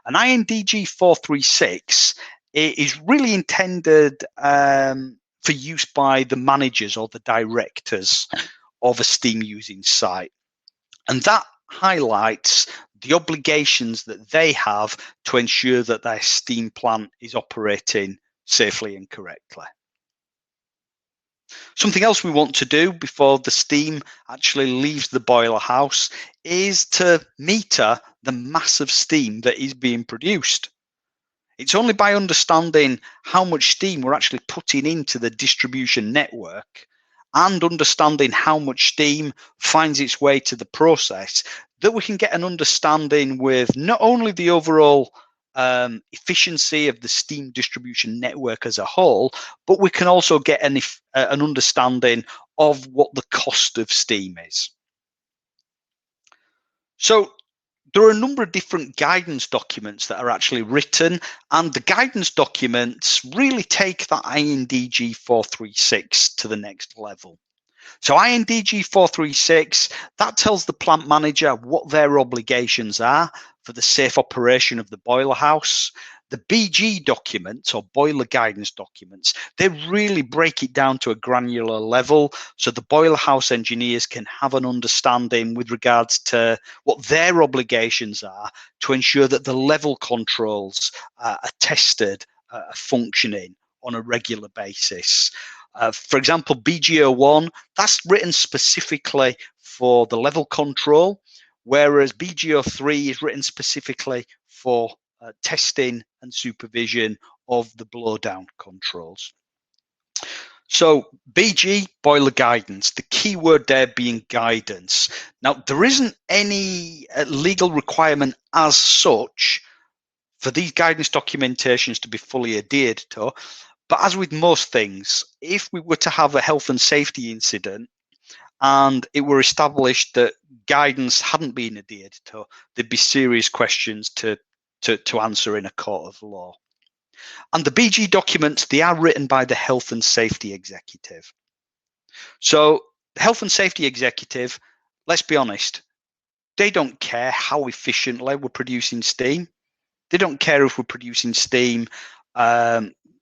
And INDG 436 is really intended for use by the managers or the directors of a steam using site. And that highlights the obligations that they have to ensure that their steam plant is operating safely and correctly. Something else we want to do before the steam actually leaves the boiler house is to meter the mass of steam that is being produced. It's only by understanding how much steam we're actually putting into the distribution network and understanding how much steam finds its way to the process that we can get an understanding with not only the overall efficiency of the steam distribution network as a whole, but we can also get an understanding of what the cost of steam is. So there are a number of different guidance documents that are actually written, and the guidance documents really take that INDG 436 to the next level. So INDG 436, that tells the plant manager what their obligations are for the safe operation of the boiler house. The BG documents or boiler guidance documents, they really break it down to a granular level so the boiler house engineers can have an understanding with regards to what their obligations are to ensure that the level controls are tested, are functioning on a regular basis. For example, BG01, that's written specifically for the level control, whereas BG03 is written specifically for testing and supervision of the blowdown controls. So BG, boiler guidance, the key word there being guidance. Now, there isn't any legal requirement as such for these guidance documentations to be fully adhered to. But as with most things, if we were to have a health and safety incident and it were established that guidance hadn't been adhered to, there'd be serious questions to answer in a court of law. And the BG documents, they are written by the Health and Safety Executive. So the Health and Safety Executive, let's be honest, they don't care how efficiently we're producing steam. They don't care if we're producing steam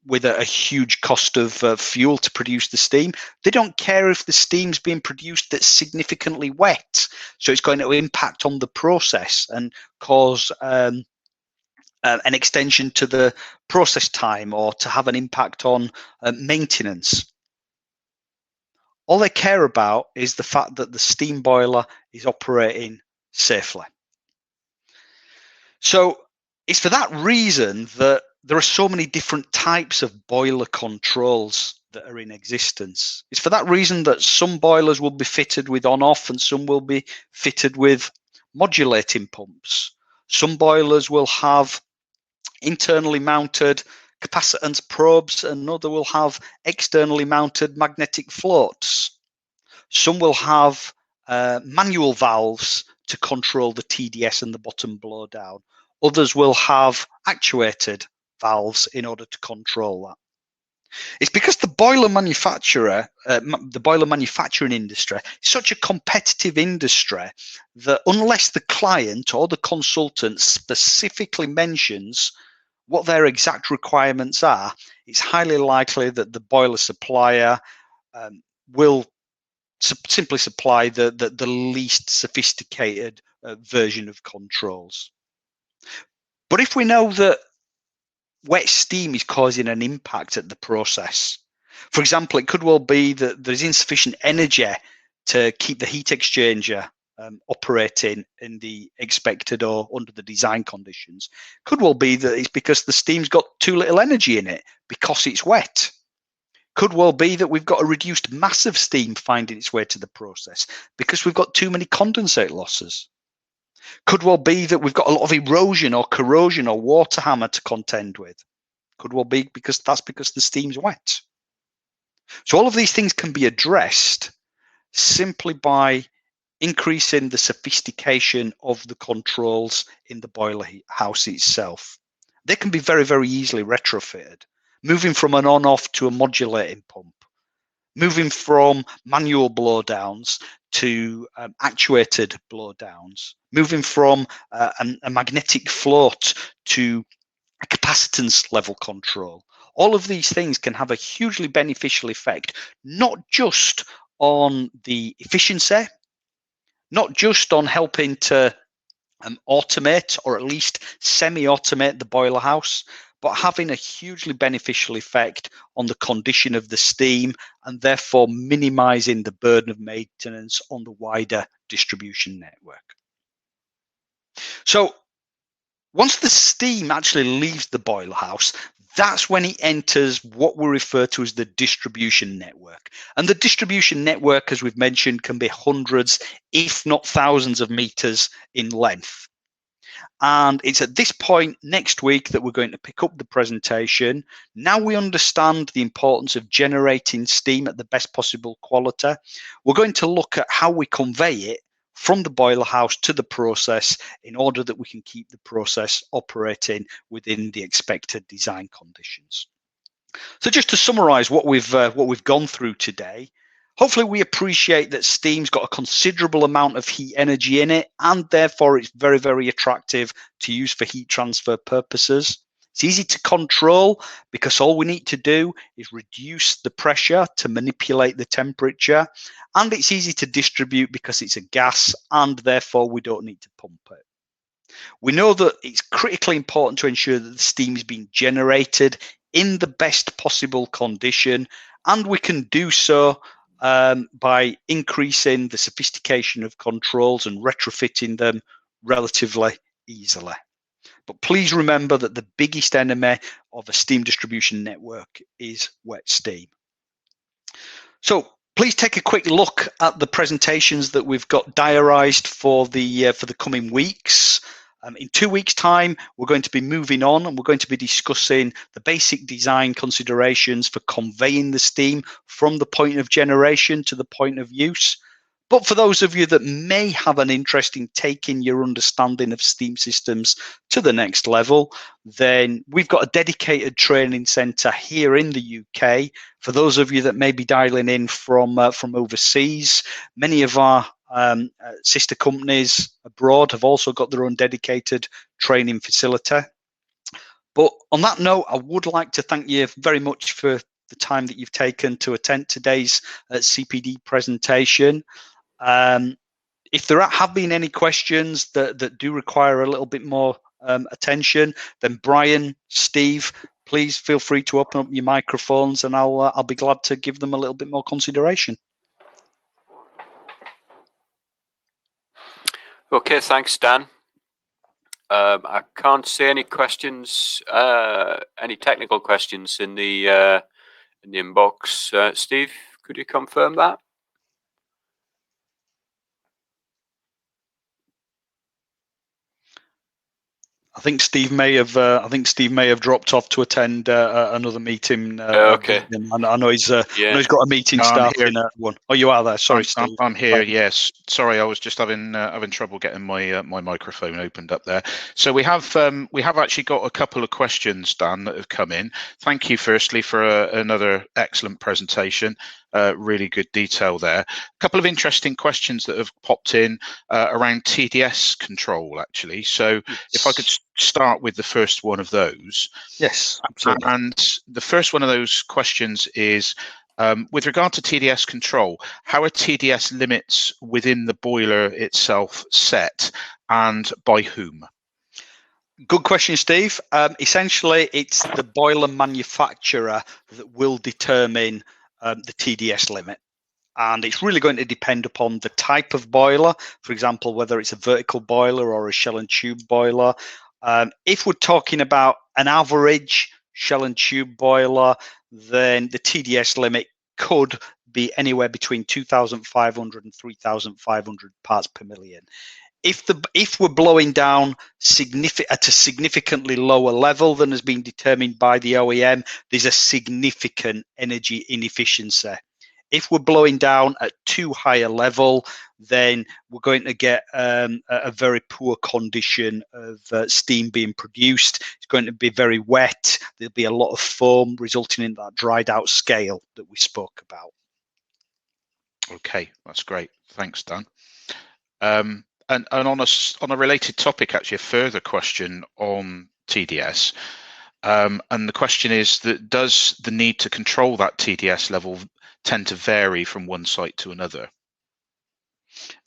with a huge cost of fuel to produce the steam. They don't care if the steam's being produced that's significantly wet. So it's going to impact on the process and cause an extension to the process time or to have an impact on maintenance. All they care about is the fact that the steam boiler is operating safely. So it's for that reason that there are so many different types of boiler controls that are in existence. It's for that reason that some boilers will be fitted with on-off and some will be fitted with modulating pumps. Some boilers will have internally mounted capacitance probes and other will have externally mounted magnetic floats. Some will have manual valves to control the TDS and the bottom blowdown. Others will have actuated valves in order to control that. It's because the boiler manufacturing industry is such a competitive industry that unless the client or the consultant specifically mentions what their exact requirements are, it's highly likely that the boiler supplier will simply supply the least sophisticated version of controls. But if we know that wet steam is causing an impact at the process, for example, it could well be that there's insufficient energy to keep the heat exchanger operating in the expected or under the design conditions. Could well be that it's because the steam's got too little energy in it because it's wet. Could well be that we've got a reduced mass of steam finding its way to the process because we've got too many condensate losses. Could well be that we've got a lot of erosion or corrosion or water hammer to contend with. Could well be because the steam's wet. So all of these things can be addressed simply by increasing the sophistication of the controls in the boiler house itself. They can be very, very easily retrofitted, moving from an on-off to a modulating pump, moving from manual blowdowns to actuated blowdowns, moving from a magnetic float to a capacitance level control. All of these things can have a hugely beneficial effect, not just on the efficiency, not just on helping to automate or at least semi-automate the boiler house, but having a hugely beneficial effect on the condition of the steam and therefore minimizing the burden of maintenance on the wider distribution network. So once the steam actually leaves the boiler house, that's when it enters what we refer to as the distribution network. And the distribution network, as we've mentioned, can be hundreds, if not thousands of meters in length. And it's at this point next week that we're going to pick up the presentation. Now we understand the importance of generating steam at the best possible quality. We're going to look at how we convey it from the boiler house to the process in order that we can keep the process operating within the expected design conditions. So just to summarize what we've gone through today, hopefully we appreciate that steam's got a considerable amount of heat energy in it, and therefore it's very, very attractive to use for heat transfer purposes. It's easy to control because all we need to do is reduce the pressure to manipulate the temperature, and it's easy to distribute because it's a gas and therefore we don't need to pump it. We know that it's critically important to ensure that the steam is being generated in the best possible condition, and we can do so by increasing the sophistication of controls and retrofitting them relatively easily. But please remember that the biggest enemy of a steam distribution network is wet steam. So please take a quick look at the presentations that we've got diarised for the coming weeks. In 2 weeks' time, we're going to be moving on and we're going to be discussing the basic design considerations for conveying the steam from the point of generation to the point of use. But for those of you that may have an interest in taking your understanding of steam systems to the next level, then we've got a dedicated training centre here in the UK. For those of you that may be dialing in from overseas, many of our sister companies abroad have also got their own dedicated training facility. But on that note, I would like to thank you very much for the time that you've taken to attend today's CPD presentation. If there have been any questions that do require a little bit more attention, then Brian, Steve, please feel free to open up your microphones and I'll be glad to give them a little bit more consideration. Okay, thanks, Dan. I can't see any questions, any technical questions in the inbox. Steve, could you confirm that? I think Steve may have dropped off to attend another meeting. Okay. I know he's got a meeting starting at 1. Oh, you are there. Sorry, Steve. I'm here. Yes. Sorry, I was just having trouble getting my my microphone opened up there. So we have actually got a couple of questions, Dan, that have come in. Thank you, firstly, for another excellent presentation. Really good detail there. A couple of interesting questions that have popped in around TDS control, actually. So if I could start with the first one of those. Yes, absolutely. And the first one of those questions is, with regard to TDS control, how are TDS limits within the boiler itself set, and by whom? Good question, Steve. Essentially, it's the boiler manufacturer that will determine the TDS limit. And it's really going to depend upon the type of boiler, for example, whether it's a vertical boiler or a shell and tube boiler. If we're talking about an average shell and tube boiler, then the TDS limit could be anywhere between 2,500 and 3,500 parts per million. If we're blowing down at a significantly lower level than has been determined by the OEM, there's a significant energy inefficiency. If we're blowing down at too high a level, then we're going to get a very poor condition of steam being produced. It's going to be very wet. There'll be a lot of foam, resulting in that dried out scale that we spoke about. Okay, that's great. Thanks, Dan. And on a related topic, actually, a further question on TDS. And the question is that does the need to control that TDS level tend to vary from one site to another?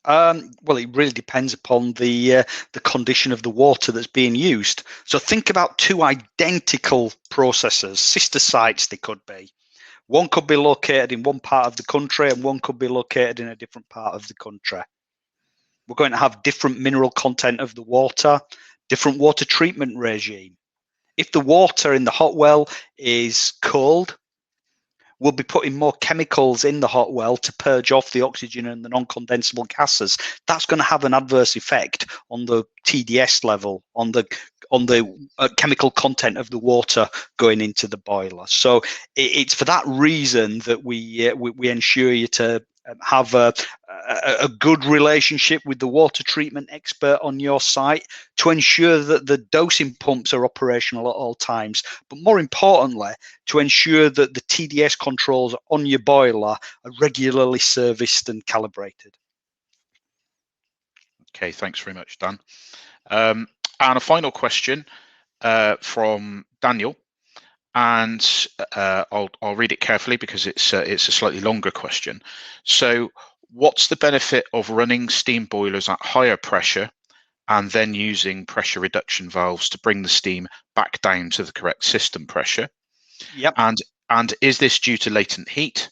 Well, it really depends upon the condition of the water that's being used. So think about two identical processors, sister sites they could be. One could be located in one part of the country and one could be located in a different part of the country. We're going to have different mineral content of the water, different water treatment regime. If the water in the hot well is cold, we'll be putting more chemicals in the hot well to purge off the oxygen and the non-condensable gases. That's going to have an adverse effect on the TDS level, on the chemical content of the water going into the boiler. So it's for that reason that we ensure you to have a good relationship with the water treatment expert on your site to ensure that the dosing pumps are operational at all times, but more importantly, to ensure that the TDS controls on your boiler are regularly serviced and calibrated. Okay, thanks very much, Dan. And a final question from Daniel, and I'll read it carefully because it's a slightly longer question. So, what's the benefit of running steam boilers at higher pressure and then using pressure reduction valves to bring the steam back down to the correct system pressure? Yep. And is this due to latent heat?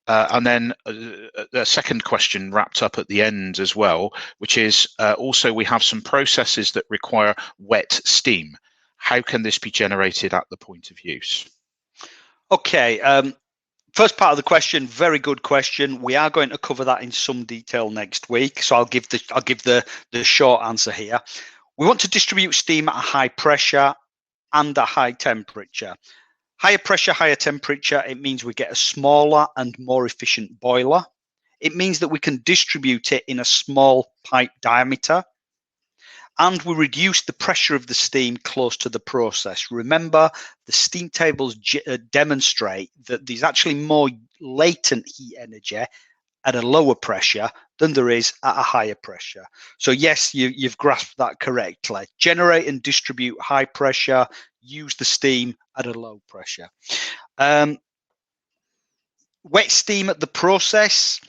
And then the second question wrapped up at the end as well, which is also we have some processes that require wet steam. How can this be generated at the point of use? Okay. First part of the question, very good question. We are going to cover that in some detail next week, so I'll give the short answer here. We want to distribute steam at a high pressure and a high temperature. Higher pressure, higher temperature, it means we get a smaller and more efficient boiler. It means that we can distribute it in a small pipe diameter. And we reduce the pressure of the steam close to the process. Remember, the steam tables demonstrate that there's actually more latent heat energy at a lower pressure than there is at a higher pressure. So yes, you've grasped that correctly. Generate and distribute high pressure, use the steam at a low pressure. Wet steam at the process,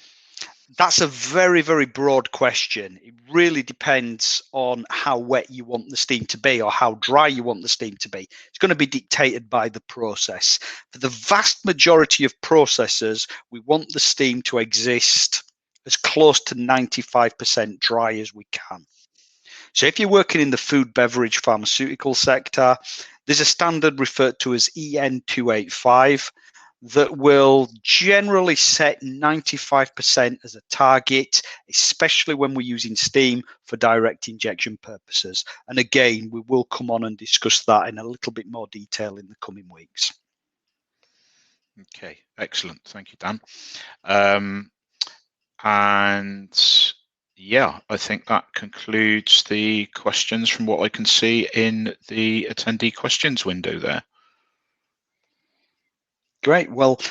that's a very, very broad question. It really depends on how wet you want the steam to be or how dry you want the steam to be. It's going to be dictated by the process. For the vast majority of processes, we want the steam to exist as close to 95% dry as we can. So if you're working in the food, beverage, pharmaceutical sector, there's a standard referred to as EN285 that will generally set 95% as a target, especially when we're using steam for direct injection purposes. And again, we will come on and discuss that in a little bit more detail in the coming weeks. Okay, excellent. Thank you, Dan. And yeah, I think that concludes the questions from what I can see in the attendee questions window there. Great. Well,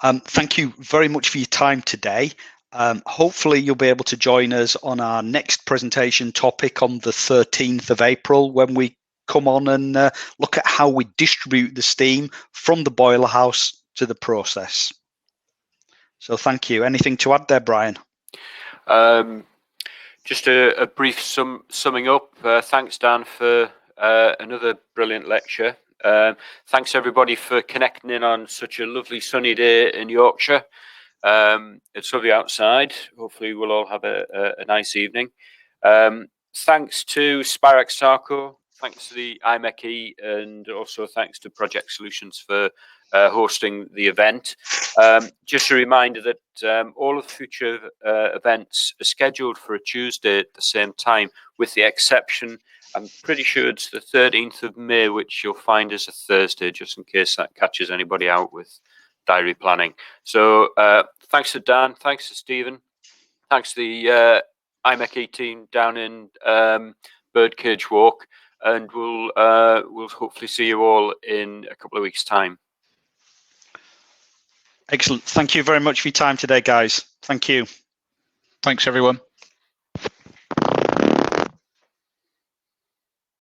thank you very much for your time today. Hopefully you'll be able to join us on our next presentation topic on the 13th of April when we come on and look at how we distribute the steam from the boiler house to the process. So thank you. Anything to add there, Brian? Just a brief summing up. Thanks, Dan, for another brilliant lecture. Thanks, everybody, for connecting in on such a lovely sunny day in Yorkshire. It's lovely outside. Hopefully, we'll all have a nice evening. Thanks to Spirax Sarco. Thanks to the IMechE, and also thanks to Projex Solutions for hosting the event. Just a reminder that all of the future events are scheduled for a Tuesday at the same time, with the exception, I'm pretty sure it's the 13th of May, which you'll find is a Thursday, just in case that catches anybody out with diary planning. So thanks to Dan, thanks to Stephen, thanks to the IMechE team down in Birdcage Walk, and we'll hopefully see you all in a couple of weeks' time. Excellent. Thank you very much for your time today, guys. Thank you. Thanks, everyone.